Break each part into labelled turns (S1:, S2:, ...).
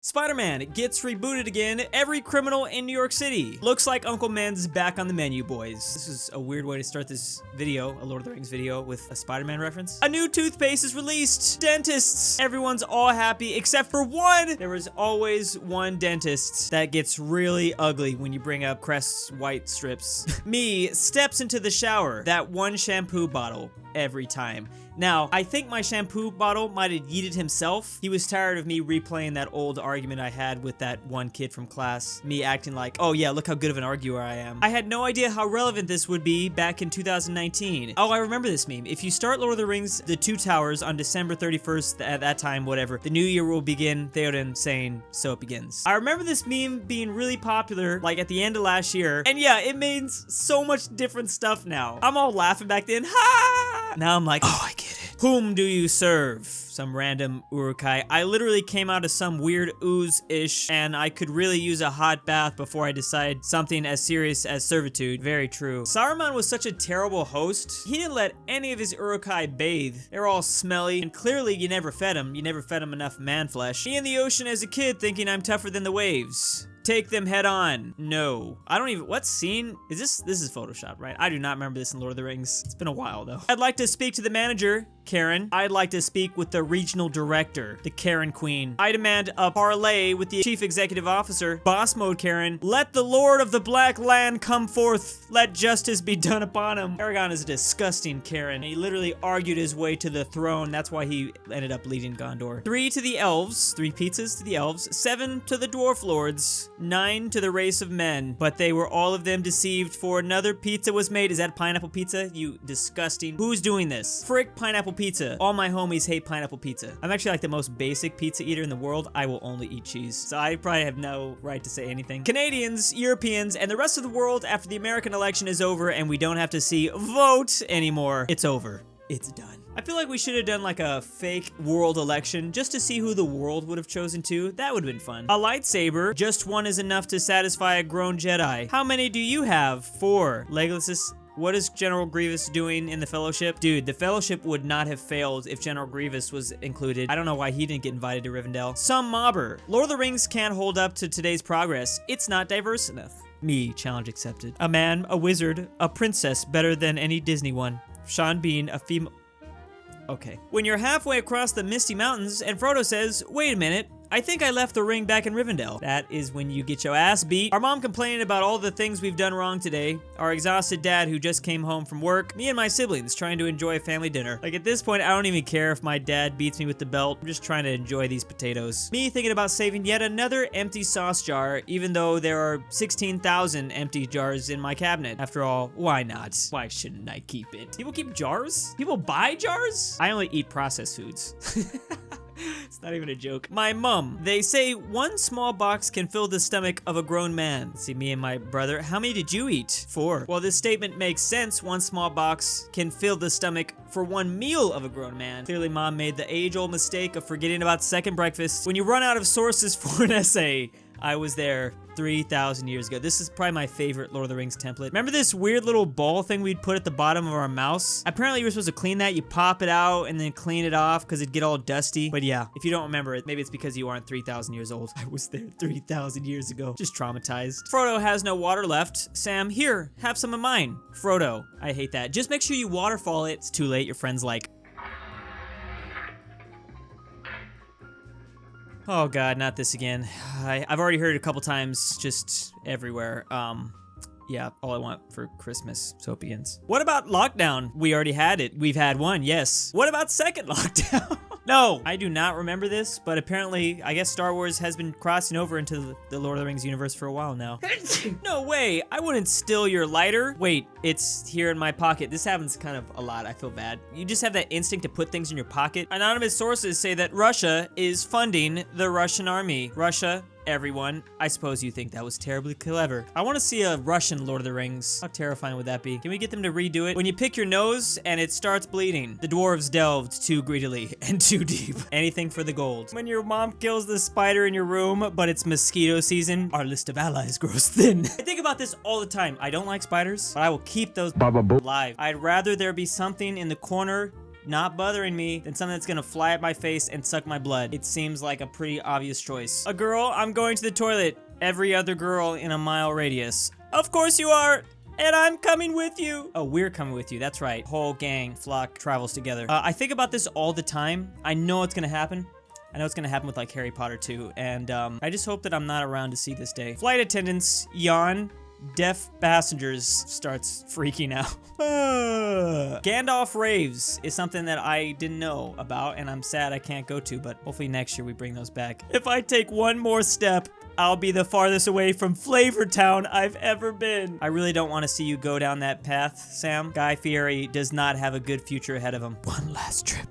S1: Spider-Man gets rebooted again. Every criminal in New York City. Looks like Uncle Men's back on the menu, boys. This is a weird way to start this video, a Lord of the Rings video, with a Spider-Man reference. A new toothpaste is released. Dentists. Everyone's all happy except for one. There was always one dentist that gets really ugly when you bring up Crest's white strips. Me steps into the shower. That one shampoo bottle every time. Now, I think my shampoo bottle might have yeeted himself. He was tired of me replaying that old argument I had with that one kid from class. Me acting like, oh yeah, look how good of an arguer I am. I had no idea how relevant this would be back in 2019. Oh, I remember this meme. If you start Lord of the Rings, The Two Towers on December 31st, at that time, whatever, the new year will begin, Theoden saying, so it begins. I remember this meme being really popular, like at the end of last year. And yeah, it means so much different stuff now. I'm all laughing back then. Ha! Now I'm like, oh, I get it. Whom do you serve? Some random Uruk-hai. I literally came out of some weird ooze-ish, and I could really use a hot bath before I decide something as serious as servitude. Very true. Saruman was such a terrible host. He didn't let any of his Uruk-hai bathe. They were all smelly, and clearly you never fed him. You never fed him enough man flesh. Me in the ocean as a kid thinking I'm tougher than the waves. Take them head on. No. I don't even, what scene? Is this is Photoshop, right? I do not remember this in Lord of the Rings. It's been a while though. I'd like to speak to the manager, Karen. I'd like to speak with the regional director, the Karen Queen. I demand a parlay with the chief executive officer, boss mode Karen. Let the Lord of the Black Land come forth. Let justice be done upon him. Aragorn is a disgusting Karen. He literally argued his way to the throne. That's why he ended up leading Gondor. 3 to the elves, 3 pizzas to the elves, 7 to the dwarf lords, 9 to the race of men, but they were all of them deceived, for another pizza was made. Is that pineapple pizza? You disgusting. Who's doing this? Frick pineapple pizza. All my homies hate pineapple pizza. I'm actually like the most basic pizza eater in the world. I will only eat cheese, so I probably have no right to say anything. Canadians, Europeans, and the rest of the world, after the American election is over and we don't have to see vote anymore, it's over. It's done. I feel like we should have done like a fake world election just to see who the world would have chosen to. That would have been fun. A lightsaber, just one is enough to satisfy a grown Jedi. How many do you have? 4. Legolas is... What is General Grievous doing in the Fellowship? Dude, the Fellowship would not have failed if General Grievous was included. I don't know why he didn't get invited to Rivendell. Some mobber. Lord of the Rings can't hold up to today's progress. It's not diverse enough. Me, challenge accepted. A man, a wizard, a princess, better than any Disney one. Sean Bean, a female... Okay. When you're halfway across the Misty Mountains and Frodo says, wait a minute, I think I left the ring back in Rivendell. That is when you get your ass beat. Our mom complaining about all the things we've done wrong today. Our exhausted dad who just came home from work. Me and my siblings trying to enjoy family dinner. Like at this point, I don't even care if my dad beats me with the belt. I'm just trying to enjoy these potatoes. Me thinking about saving yet another empty sauce jar, even though there are 16,000 empty jars in my cabinet. After all, why not? Why shouldn't I keep it? People keep jars? People buy jars? I only eat processed foods. It's not even a joke. My mom. They say one small box can fill the stomach of a grown man. See, me and my brother. How many did you eat? 4. Well, this statement makes sense. One small box can fill the stomach for one meal of a grown man. Clearly, mom made the age-old mistake of forgetting about second breakfast. When you run out of sources for an essay, I was there 3,000 years ago. This is probably my favorite Lord of the Rings template. Remember this weird little ball thing we'd put at the bottom of our mouse? Apparently you were supposed to clean that. You pop it out and then clean it off because it'd get all dusty. But yeah, if you don't remember it, maybe it's because you aren't 3,000 years old. I was there 3,000 years ago. Just traumatized. Frodo has no water left. Sam, here, have some of mine. Frodo, I hate that. Just make sure you waterfall it. It's too late. Your friend's like... Oh god, not this again. I've already heard it a couple times, just everywhere. Yeah, all I want for Christmas, so it begins. What about lockdown? We already had it. We've had one, yes. What about second lockdown? No, I do not remember this, but apparently, I guess Star Wars has been crossing over into the Lord of the Rings universe for a while now. No way, I wouldn't steal your lighter. Wait, it's here in my pocket. This happens kind of a lot, I feel bad. You just have that instinct to put things in your pocket. Anonymous sources say that Russia is funding the Russian army. Russia, everyone. I suppose you think that was terribly clever. I want to see a Russian Lord of the Rings. How terrifying would that be? Can we get them to redo it? When you pick your nose and it starts bleeding, the dwarves delved too greedily and too deep. Anything for the gold. When your mom kills the spider in your room, but it's mosquito season, our list of allies grows thin. I think about this all the time. I don't like spiders, but I will keep those alive. I'd rather there be something in the corner not bothering me than something that's gonna fly at my face and suck my blood. It seems like a pretty obvious choice. A girl, I'm going to the toilet. Every other girl in a mile radius. Of course you are. And I'm coming with you. Oh, we're coming with you. That's right. Whole gang, flock, travels together. I think about this all the time. I know it's gonna happen. I know it's gonna happen with like Harry Potter too. And I just hope that I'm not around to see this day. Flight attendants yawn. Deaf passengers starts freaking out. Gandalf raves is something that I didn't know about, and I'm sad I can't go to, but hopefully next year we bring those back. If I take one more step, I'll be the farthest away from Flavor Town I've ever been. I really don't want to see you go down that path, Sam. Guy Fieri does not have a good future ahead of him. One last trip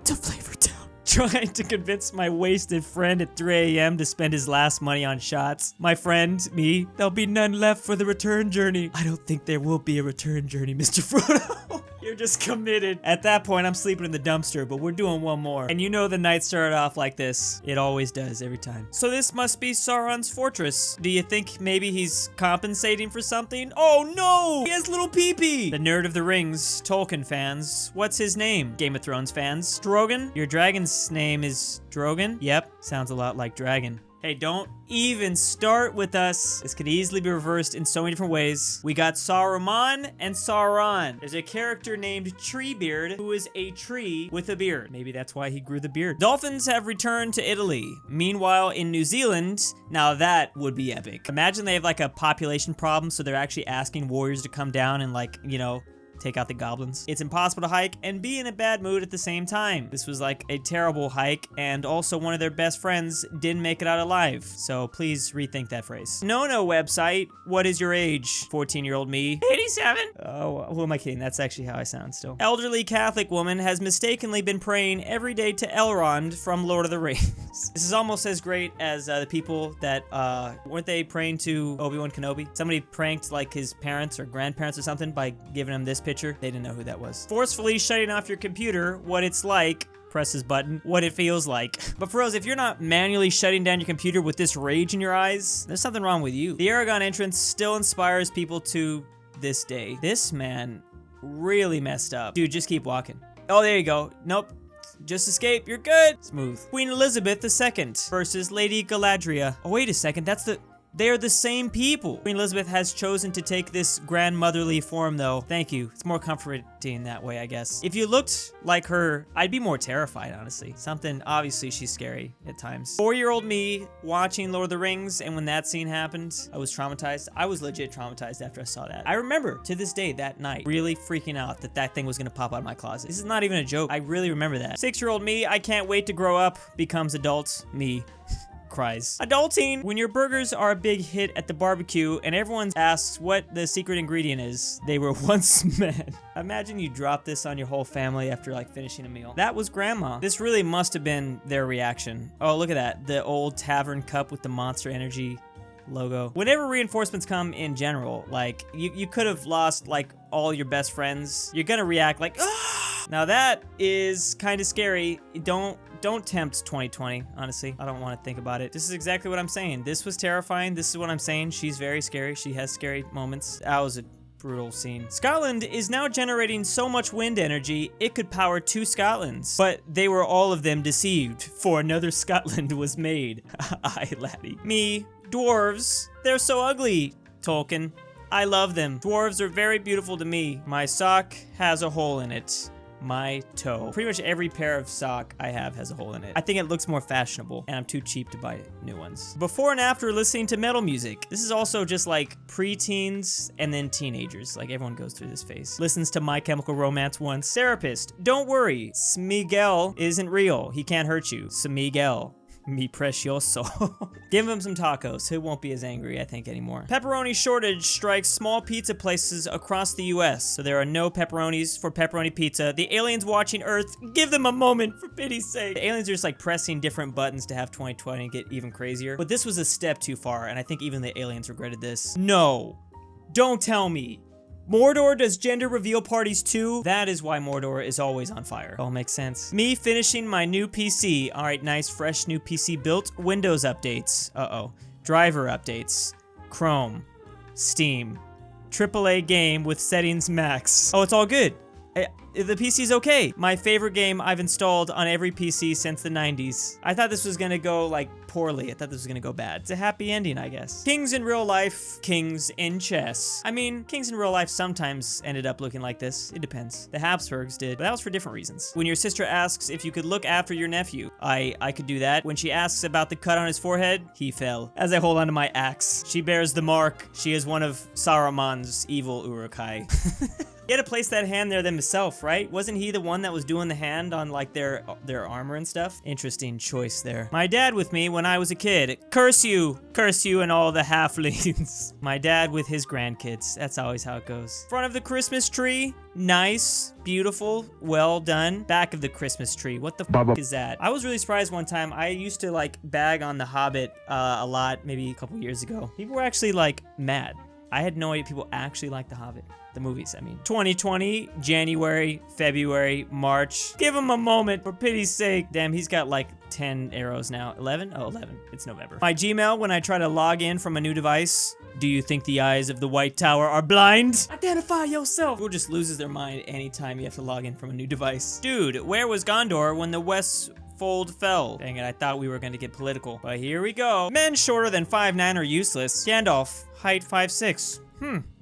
S1: to Flavor Town. Trying to convince my wasted friend at 3 a.m. to spend his last money on shots. My friend, me, there'll be none left for the return journey. I don't think there will be a return journey, Mr. Frodo. You're just committed. At that point, I'm sleeping in the dumpster, but we're doing one more. And you know the night started off like this. It always does, every time. So this must be Sauron's fortress. Do you think maybe he's compensating for something? Oh no! He has little pee-pee! The nerd of the rings, Tolkien fans. What's his name? Game of Thrones fans. Drogon? Your dragon's name is Drogon? Yep, sounds a lot like dragon. Hey, don't even start with us. This could easily be reversed in so many different ways. We got Saruman and Sauron. There's a character named Treebeard who is a tree with a beard. Maybe that's why he grew the beard. Dolphins have returned to Italy. Meanwhile, in New Zealand, now that would be epic. Imagine they have like a population problem, so they're actually asking warriors to come down and like, you know, take out the goblins. It's impossible to hike and be in a bad mood at the same time. This was like a terrible hike, and also one of their best friends didn't make it out alive. So please rethink that phrase. No website. What is your age? 14-year-old me. 87. Oh, who am I kidding? That's actually how I sound still. Elderly Catholic woman has mistakenly been praying every day to Elrond from Lord of the Rings. This is almost as great as the people that, weren't they praying to Obi-Wan Kenobi? Somebody pranked like his parents or grandparents or something by giving him this picture. They didn't know who that was. Forcefully shutting off your computer, what it's like, press this button, what it feels like. But for reals, if you're not manually shutting down your computer with this rage in your eyes, there's something wrong with you. The Aragon entrance still inspires people to this day. This man really messed up. Dude, just keep walking. Oh, there you go. Nope. Just escape, you're good. Smooth. Queen Elizabeth II versus Lady Galadriel. Oh, wait a second, they are the same people. Queen Elizabeth has chosen to take this grandmotherly form though. Thank you. It's more comforting that way, I guess. If you looked like her, I'd be more terrified, honestly. Obviously she's scary at times. 4-year-old me watching Lord of the Rings, and when that scene happened, I was traumatized. I was legit traumatized after I saw that. I remember to this day, that night, really freaking out that thing was gonna pop out of my closet. This is not even a joke. I really remember that. 6-year-old me, I can't wait to grow up, becomes adult me. Cries. Adulting. When your burgers are a big hit at the barbecue and everyone asks what the secret ingredient is, they were once men. Imagine you drop this on your whole family after like finishing a meal. That was grandma. This really must have been their reaction. Oh, look at that. The old tavern cup with the Monster Energy logo. Whenever reinforcements come in general, like you could have lost like all your best friends. You're gonna react like, ah! Now that is kind of scary. Don't tempt 2020, honestly. I don't want to think about it. This is exactly what I'm saying. This was terrifying. This is what I'm saying. She's very scary. She has scary moments. That was a brutal scene. Scotland is now generating so much wind energy, it could power 2 Scotlands. But they were all of them deceived, for another Scotland was made. Aye, laddie. Me, dwarves, they're so ugly, Tolkien. I love them. Dwarves are very beautiful to me. My sock has a hole in it. My toe. Pretty much every pair of sock I have has a hole in it. I think it looks more fashionable, and I'm too cheap to buy new ones. Before and after listening to metal music. This is also just like preteens and then teenagers. Like everyone goes through this phase. Listens to My Chemical Romance once. Therapist, don't worry. Smigel isn't real. He can't hurt you. Smigel. Mi precioso. Give him some tacos. He won't be as angry, I think, anymore. Pepperoni shortage strikes small pizza places across the US. So there are no pepperonis for pepperoni pizza. The aliens watching Earth, give them a moment, for pity's sake. The aliens are just like pressing different buttons to have 2020 get even crazier. But this was a step too far, and I think even the aliens regretted this. No. Don't tell me. Mordor does gender reveal parties too? That is why Mordor is always on fire. All makes sense. Me finishing my new PC. All right, nice, fresh new PC built. Windows updates. Uh-oh. Driver updates. Chrome. Steam. AAA game with settings max. Oh, it's all good. The PC's okay. My favorite game I've installed on every PC since the 90s. I thought this was gonna go, like, poorly. I thought this was gonna go bad. It's a happy ending, I guess. Kings in real life, kings in chess. I mean, kings in real life sometimes ended up looking like this. It depends. The Habsburgs did, but that was for different reasons. When your sister asks if you could look after your nephew, I could do that. When she asks about the cut on his forehead, he fell. As I hold onto my axe. She bears the mark. She is one of Saruman's evil Uruk-hai. He had to place that hand there himself, right? Wasn't he the one that was doing the hand on, like, their armor and stuff? Interesting choice there. My dad with me when I was a kid. Curse you and all the halflings. My dad with his grandkids. That's always how it goes. Front of the Christmas tree. Nice, beautiful, well done. Back of the Christmas tree. What the fuck is that? I was really surprised one time. I used to, like, bag on The Hobbit a lot, maybe a couple years ago. People were actually, like, mad. I had no idea people actually liked The Hobbit. The movies, I mean. 2020, January, February, March. Give him a moment, for pity's sake. Damn, he's got like 10 arrows now. 11? Oh, 11. It's November. My Gmail, when I try to log in from a new device. Do you think the eyes of the White Tower are blind? Identify yourself. Who just loses their mind anytime you have to log in from a new device. Dude, where was Gondor when the Westfold fell? Dang it, I thought we were gonna get political. But here we go. Men shorter than 5'9" are useless. Gandalf, height 5'6".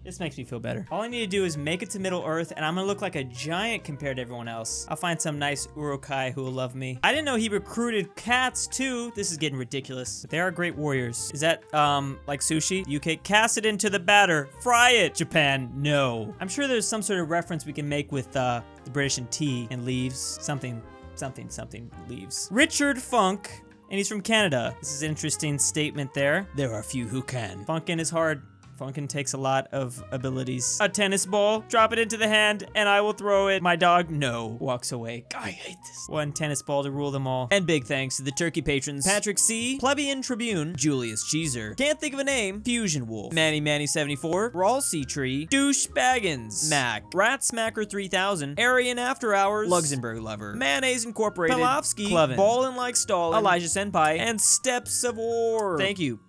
S1: This makes me feel better. All I need to do is make it to Middle Earth, and I'm gonna look like a giant compared to everyone else. I'll find some nice Uruk-hai who will love me. I didn't know he recruited cats, too. This is getting ridiculous. But they are great warriors. Is that, like sushi? UK, cast it into the batter. Fry it. Japan, no. I'm sure there's some sort of reference we can make with, the British and tea and leaves. Something leaves. Richard Funk, and he's from Canada. This is an interesting statement there. There are few who can. Funkin' is hard. Funkin' takes a lot of abilities. A tennis ball, drop it into the hand, and I will throw it. My dog, no, walks away. I hate this. One tennis ball to rule them all. And big thanks to the turkey patrons. Patrick C, Plebeian Tribune, Julius Cheeser, can't think of a name, FusionWolf, Manny74, RalseiTree, DOOCHBAGGINS, Mac, Ratsmacker 3000, AryanAfterHours, LuxembourgLover, Mayonnaise Incorporated, Pelovski, BallinLikeStalin, Elijah Senpai, and Steps of Ore. Thank you.